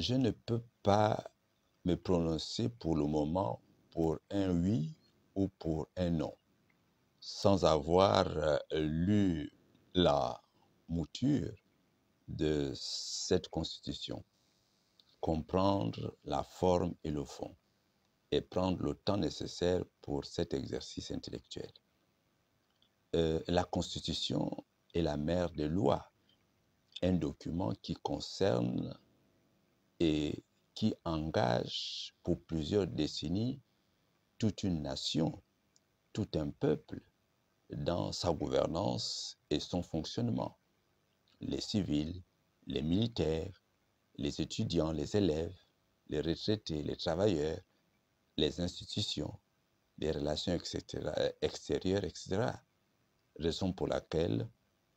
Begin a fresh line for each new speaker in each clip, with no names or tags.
Je ne peux pas me prononcer pour le moment pour un oui ou pour un non, sans avoir lu la mouture de cette constitution, comprendre la forme et le fond, et prendre le temps nécessaire pour cet exercice intellectuel. La constitution est la mère des lois, un document qui concerne et qui engage pour plusieurs décennies toute une nation, tout un peuple dans sa gouvernance et son fonctionnement. Les civils, les militaires, les étudiants, les élèves, les retraités, les travailleurs, les institutions, les relations extérieures, etc. Raison pour laquelle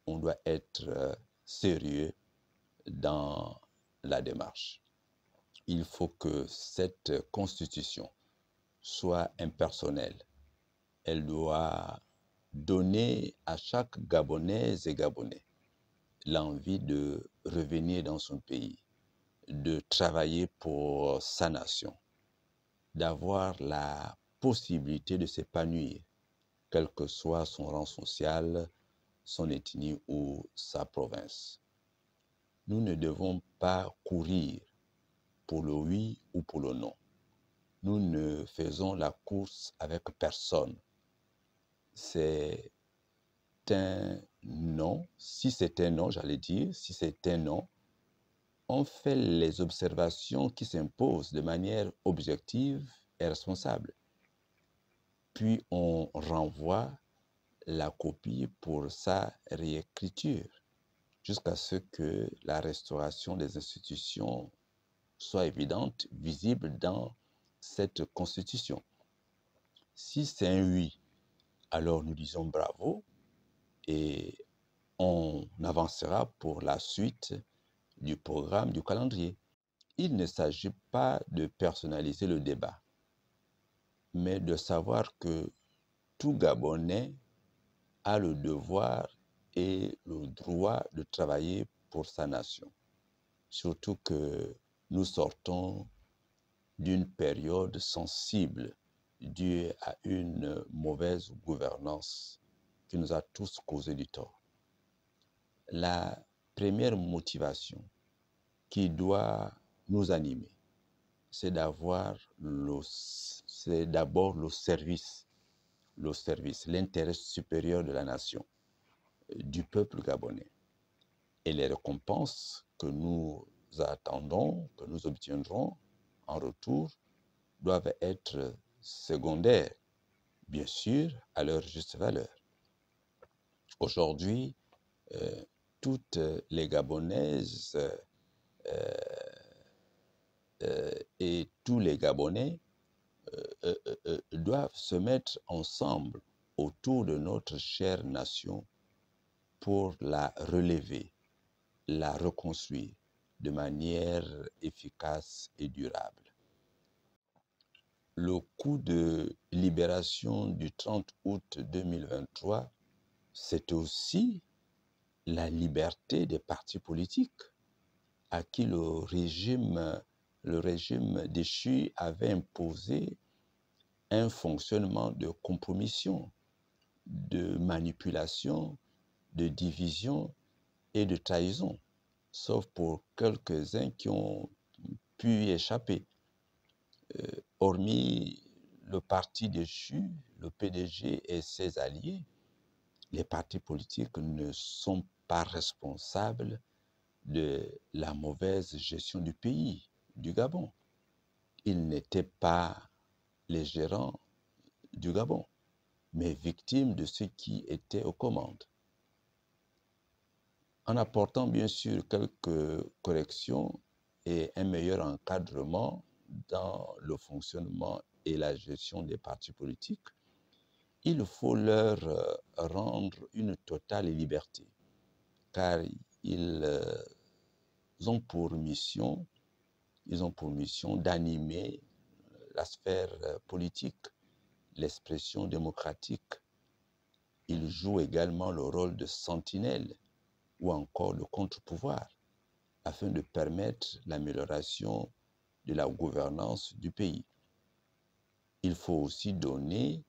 on doit être sérieux dans la démarche. Il faut que cette constitution soit impersonnelle. Elle doit donner à chaque Gabonaise et Gabonais l'envie de revenir dans son pays, de travailler pour sa nation, d'avoir la possibilité de s'épanouir, quel que soit son rang social, son ethnie ou sa province. Nous ne devons pas courir pour le oui ou pour le non. Nous ne faisons la course avec personne. C'est un non. Si c'est un non, j'allais dire, si c'est un non, on fait les observations qui s'imposent de manière objective et responsable. Puis on renvoie la copie pour sa réécriture jusqu'à ce que la restauration des institutions soit évidente, visible dans cette constitution. Si c'est un oui, alors nous disons bravo et on avancera pour la suite du programme, du calendrier. Il ne s'agit pas de personnaliser le débat, mais de savoir que tout Gabonais a le devoir et le droit de travailler pour sa nation. Surtout que nous sortons d'une période sensible due à une mauvaise gouvernance qui nous a tous causé du tort. La première motivation qui doit nous animer, c'est d'abord le service, l'intérêt supérieur de la nation, du peuple gabonais. Et les récompenses que nous attendons, que nous obtiendrons en retour, doivent être secondaires, bien sûr, à leur juste valeur. Aujourd'hui, toutes les Gabonaises et tous les Gabonais doivent se mettre ensemble autour de notre chère nation pour la relever, la reconstruire de manière efficace et durable. Le coup de libération du 30 août 2023, c'est aussi la liberté des partis politiques à qui le régime déchu avait imposé un fonctionnement de compromission, de manipulation, de division et de trahison, sauf pour quelques-uns qui ont pu y échapper. Hormis le parti déchu, le PDG et ses alliés, les partis politiques ne sont pas responsables de la mauvaise gestion du pays, du Gabon. Ils n'étaient pas les gérants du Gabon, mais victimes de ceux qui étaient aux commandes. En apportant bien sûr quelques corrections et un meilleur encadrement dans le fonctionnement et la gestion des partis politiques, il faut leur rendre une totale liberté, car ils ont pour mission d'animer la sphère politique, l'expression démocratique. Ils jouent également le rôle de sentinelle ou encore de contre-pouvoir, afin de permettre l'amélioration de la gouvernance du pays. Il faut aussi donner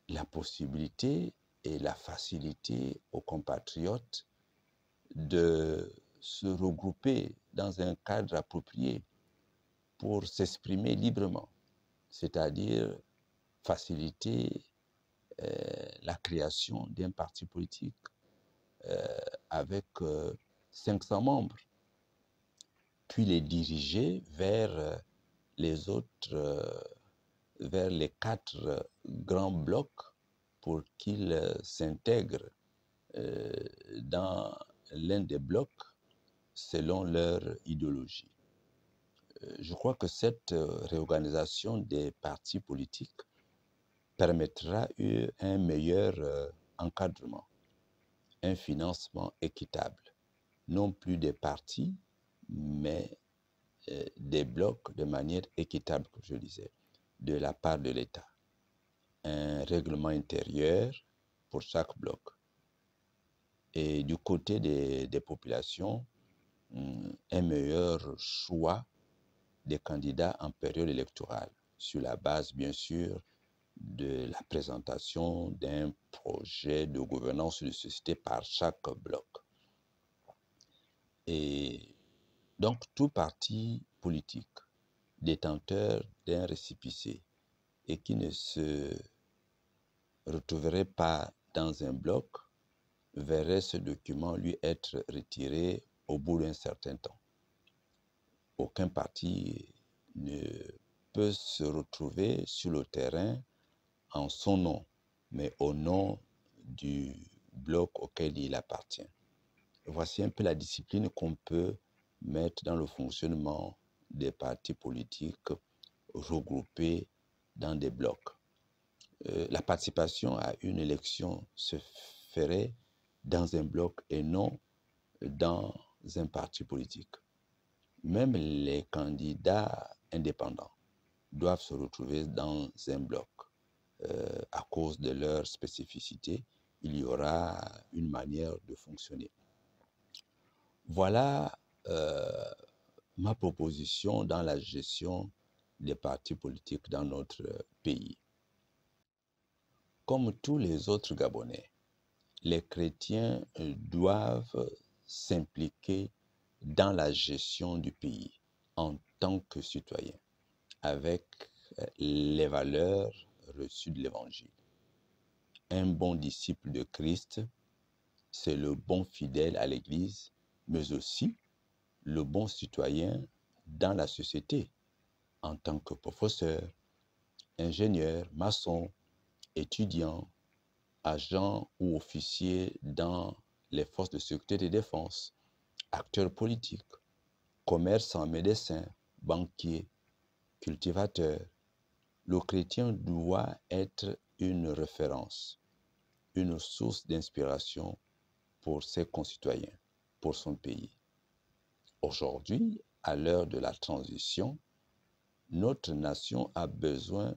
la possibilité et la facilité aux compatriotes de se regrouper dans un cadre approprié pour s'exprimer librement, c'est-à-dire faciliter la création d'un parti politique avec 500 membres, puis les diriger vers les autres, vers les 4 grands blocs pour qu'ils s'intègrent dans l'un des blocs selon leur idéologie. Je crois que cette réorganisation des partis politiques permettra un meilleur encadrement, un financement équitable, non plus des partis, mais des blocs de manière équitable, comme je disais, de la part de l'État. Un règlement intérieur pour chaque bloc. Et du côté des populations, un meilleur choix des candidats en période électorale, sur la base, bien sûr, de la présentation d'un projet de gouvernance de société par chaque bloc. Et donc, tout parti politique détenteur d'un récépissé et qui ne se retrouverait pas dans un bloc verrait ce document lui être retiré au bout d'un certain temps. Aucun parti ne peut se retrouver sur le terrain en son nom, mais au nom du bloc auquel il appartient. Voici un peu la discipline qu'on peut mettre dans le fonctionnement des partis politiques regroupés dans des blocs. La participation à une élection se ferait dans un bloc et non dans un parti politique. Même les candidats indépendants doivent se retrouver dans un bloc. À cause de leur spécificité, il y aura une manière de fonctionner. Voilà ma proposition dans la gestion des partis politiques dans notre pays. Comme tous les autres Gabonais, les chrétiens doivent s'impliquer dans la gestion du pays en tant que citoyens, avec les valeurs reçues de l'Évangile. Un bon disciple de Christ, c'est le bon fidèle à l'Église, mais aussi le bon citoyen dans la société, en tant que professeur, ingénieur, maçon, étudiant, agent ou officier dans les forces de sécurité et de défense, acteur politique, commerçant, médecin, banquier, cultivateur. Le chrétien doit être une référence, une source d'inspiration pour ses concitoyens, pour son pays. Aujourd'hui, à l'heure de la transition, notre nation a besoin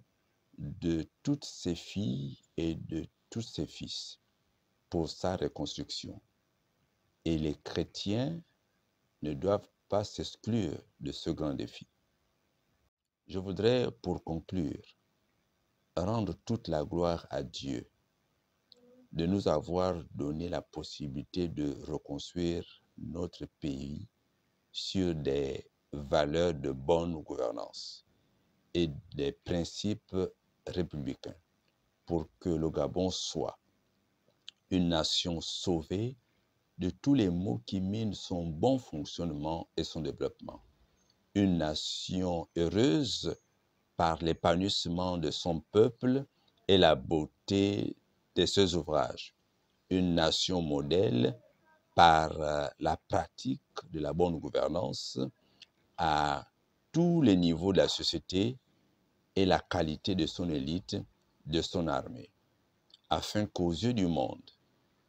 de toutes ses filles et de tous ses fils pour sa reconstruction. Et les chrétiens ne doivent pas s'exclure de ce grand défi. Je voudrais, pour conclure, rendre toute la gloire à Dieu de nous avoir donné la possibilité de reconstruire notre pays sur des valeurs de bonne gouvernance et des principes républicains pour que le Gabon soit une nation sauvée de tous les maux qui minent son bon fonctionnement et son développement. Une nation heureuse par l'épanouissement de son peuple et la beauté de ses ouvrages. Une nation modèle par la pratique de la bonne gouvernance à tous les niveaux de la société et la qualité de son élite, de son armée, afin qu'aux yeux du monde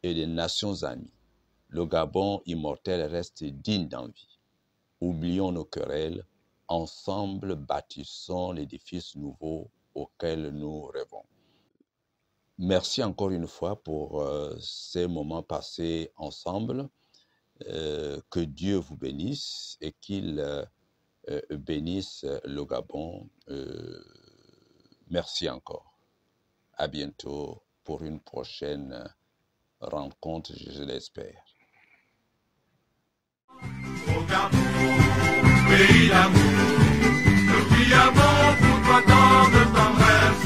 et des nations amies, le Gabon immortel reste digne d'envie. Oublions nos querelles, ensemble bâtissons l'édifice nouveau auquel nous rêvons. Merci encore une fois pour ces moments passés ensemble Que Dieu vous bénisse et qu'il bénisse le Gabon. Merci encore. À bientôt pour une prochaine rencontre, je l'espère.
Au Gabon, pays d'amour, le diamant pour toi tant de tendresse.